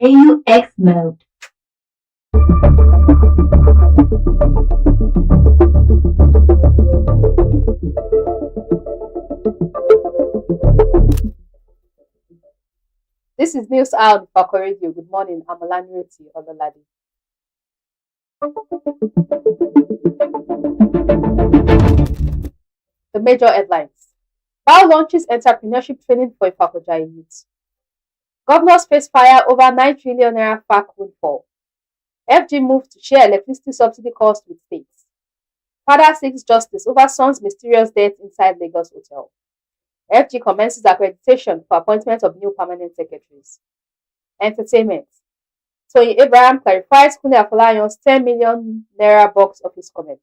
AUX mode. This is News Hour on Ifako Radio. Good morning. I'm Olanireti, Ololade. The major headlines. Bao launches entrepreneurship training for Ifako youth. Governors face fire over 9 trillion naira FAC windfall. FG moves to share electricity subsidy cost with states. Father seeks justice over son's mysterious death inside Lagos hotel. FG commences accreditation for appointment of new permanent secretaries. Entertainment. Tony Abraham clarifies Kunle Afolayan's 10 million naira box office comment.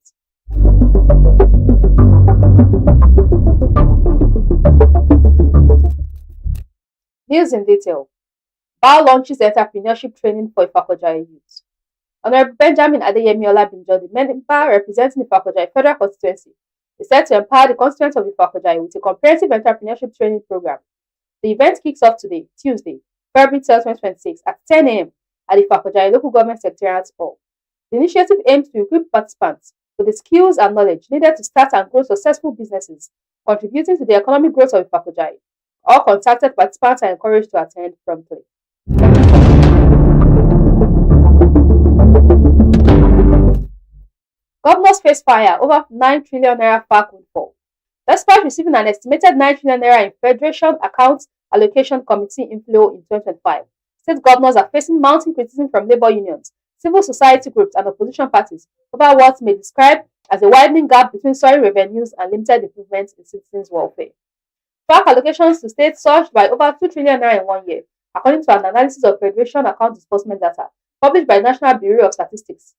News in detail. Bao launches entrepreneurship training for Ifako youth. Honorable Benjamin Adeyemi Olabinjo, the member representing Ifako Federal Constituency, is set to empower the constituents of Ifako with a comprehensive entrepreneurship training program. The event kicks off today, Tuesday, February 12, 2026, at 10 a.m. at the Ifako Local Government Secretariat Hall. The initiative aims to equip participants with the skills and knowledge needed to start and grow successful businesses, contributing to the economic growth of Ifako. All contacted participants are encouraged to attend promptly. Governors face fire over 9 trillion naira FAC windfall. Despite receiving an estimated 9 trillion naira in Federation Accounts Allocation Committee inflow in 2025, state governors are facing mounting criticism from labor unions, civil society groups, and opposition parties over what may describe as a widening gap between soaring revenues and limited improvements in citizens' welfare. FAC allocations to states surged by over 2 trillion naira in 1 year, according to an analysis of Federation Account Disbursement data published by National Bureau of Statistics,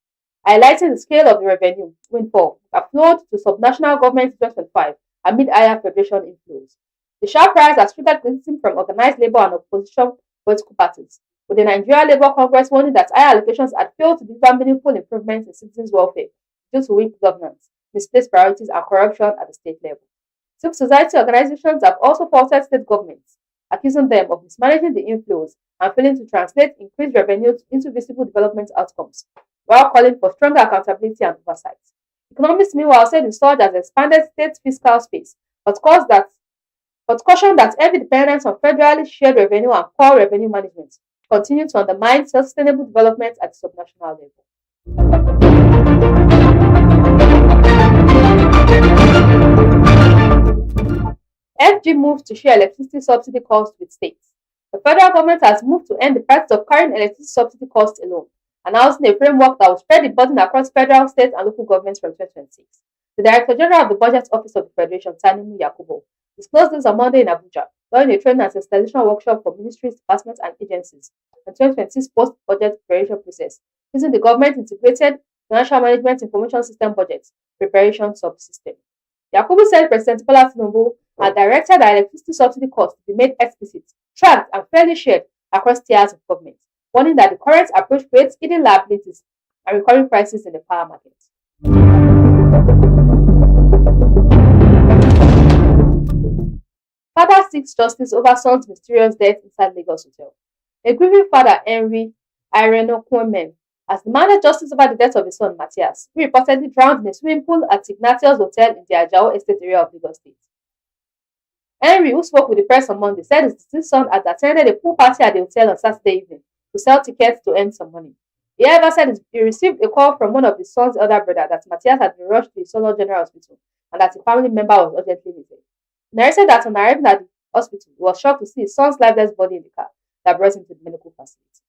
highlighting the scale of the revenue windfall that flowed to subnational governments in 2025 amid higher federation inflows. The sharp rise has triggered criticism from organized labor and opposition political parties, with the Nigeria Labour Congress warning that higher allocations had failed to deliver meaningful improvements in citizens' welfare due to weak governance, misplaced priorities, and corruption at the state level. Civil society organizations have also faulted state governments, accusing them of mismanaging the inflows and failing to translate increased revenue into visible development outcomes, while calling for stronger accountability and oversight. Economists, meanwhile, said the surge has expanded state fiscal space, but cautioned that heavy dependence on federally shared revenue and poor revenue management continue to undermine sustainable development at the subnational level. FG moves to share electricity subsidy costs with states. The federal government has moved to end the practice of carrying electricity subsidy costs alone, announcing a framework that will spread the burden across federal, state, and local governments from 2026. The Director General of the Budget Office of the Federation, Tanimu Yakubu, disclosed this on Monday in Abuja during a training and sensitization workshop for ministries, departments, and agencies on 2026 post-budget preparation process using the Government Integrated Financial Management Information System Budget Preparation Subsystem. Yakubu said President Bola Tinubu had directed that electricity subsidy costs to be made explicit, tracked, and fairly shared across tiers of government, warning that the current approach creates hidden liabilities and recurring prices in the power market. Father seeks justice over son's mysterious death inside Lagos hotel. A grieving father, Henry Ireno Kwomen, has demanded justice over the death of his son Matthias, who reportedly drowned in a swimming pool at Ignatius Hotel in the Ajao Estate area of Lagos State. Henry, who spoke with the press on Monday, said his deceased son had attended a pool party at the hotel on Saturday evening to sell tickets to earn some money. He however said he received a call from one of his son's elder brother that Matthias had been rushed to a Solo General Hospital and that a family member was urgently needed. He narrated that on arriving at the hospital, he was shocked to see his son's lifeless body in the car that brought him to the medical facility.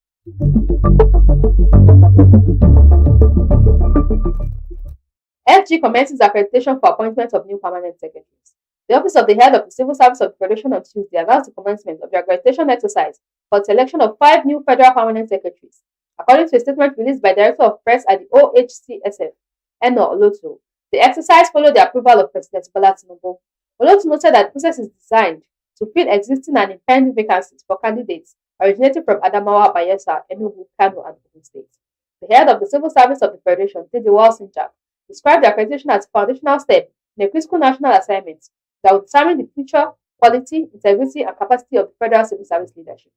FG commences accreditation for appointment of new permanent secretaries. The Office of the Head of the Civil Service of the Federation on Tuesday announced the commencement of the accreditation exercise for the selection of 5 new federal permanent secretaries. According to a statement released by Director of Press at the OHCSF, Eno Olotu, the exercise followed the approval of President Bola Tinubu. Olotu noted that the process is designed to fill existing and impending vacancies for candidates originating from Adamawa, Bayelsa, Enugu, Kano, and Ogun states. The head of the Civil Service of the Federation, Tediwal Sinjak, described the accreditation as a foundational step in a critical national assignment that will determine the future quality, integrity, and capacity of the federal civil service leadership.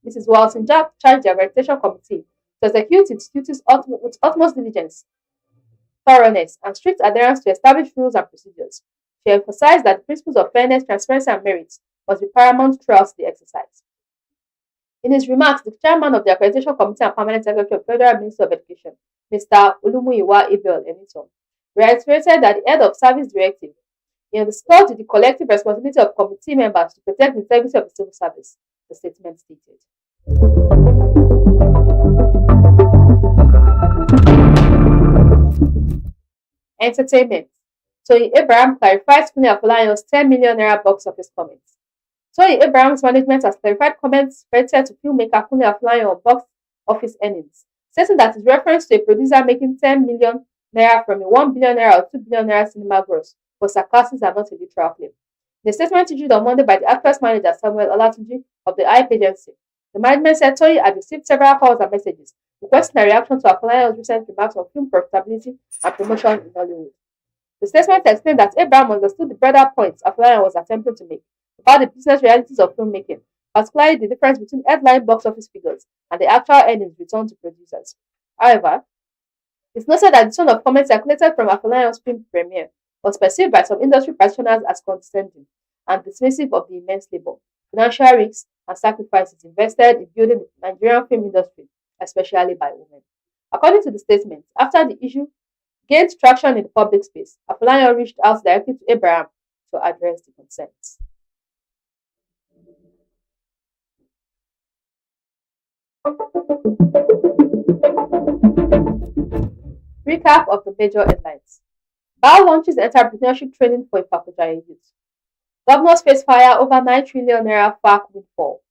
Mrs. Walton charged the Accreditation Committee to execute its duties with utmost diligence, thoroughness, and strict adherence to established rules and procedures. She emphasized that the principles of fairness, transparency, and merit must be paramount throughout the exercise. In his remarks, the chairman of the Accreditation Committee and Permanent Secretary of Federal Ministry of Education, Mr. Olumuyiwa Abel Eniton, reiterated that the head of service directive underscored the collective responsibility of committee members to protect the integrity of the civil service, the statement stated. Entertainment. Tony Abraham clarifies Kuni Afolayan's 10 million naira box office comments. Tony Abraham's management has clarified comments credited to filmmaker Kuni Afolayan on box office earnings, stating that his reference to a producer making 10 million naira from a 1 billion naira or 2 billion naira cinema gross was sarcastic and not a literal claim. In a statement issued on Monday by the actress manager Samuel Olatunji of the hype agency, the management said Tony had received several calls and messages requesting a reaction to Afolayan's recent remarks on film profitability and promotion in Hollywood. The statement explained that Abraham understood the broader points Afolayan was attempting to make about the business realities of filmmaking, particularly the difference between headline box office figures and the actual earnings returned to producers. However, it's noted that the tone of comments circulated from Afolayan's film premiere was perceived by some industry practitioners as condescending and dismissive of the immense labor, financial risks, and sacrifices invested in building the Nigerian film industry, especially by women. According to the statement, after the issue gained traction in the public space, Afolayan reached out directly to Abraham to address the concerns. Recap of the major headlines. BAO launches entrepreneurship training for Ifako youth. Governors face fire over 9 trillion naira FAC windfall.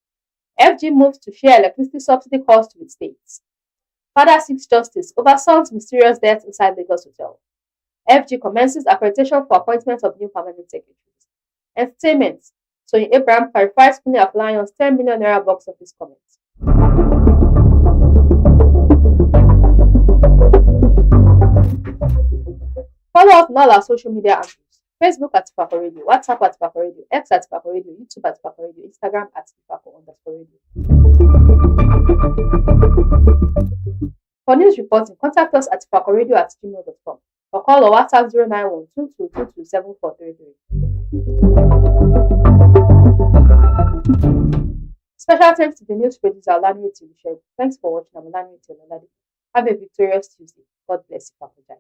FG moves to share electricity subsidy cost with states. Father seeks justice over son's mysterious death inside Lagos Hotel. FG commences accreditation for appointment of new permanent secretaries. Entertainment. Tony Abraham clarifies Kuni Afolayan's 10 million naira box office comments. Follow us on all our social media handles. Facebook at Ifako Radio, WhatsApp at Ifako Radio, X at Ifako Radio, YouTube at Ifako Radio, Instagram at Ifako_radio. For news reporting, contact us at ifakoradio@gmail.com or call or WhatsApp 09122227433. Special thanks to the news producer Olanireti. Thanks for watching. I'm Ololade. Have a victorious Tuesday. God bless you, Ifako.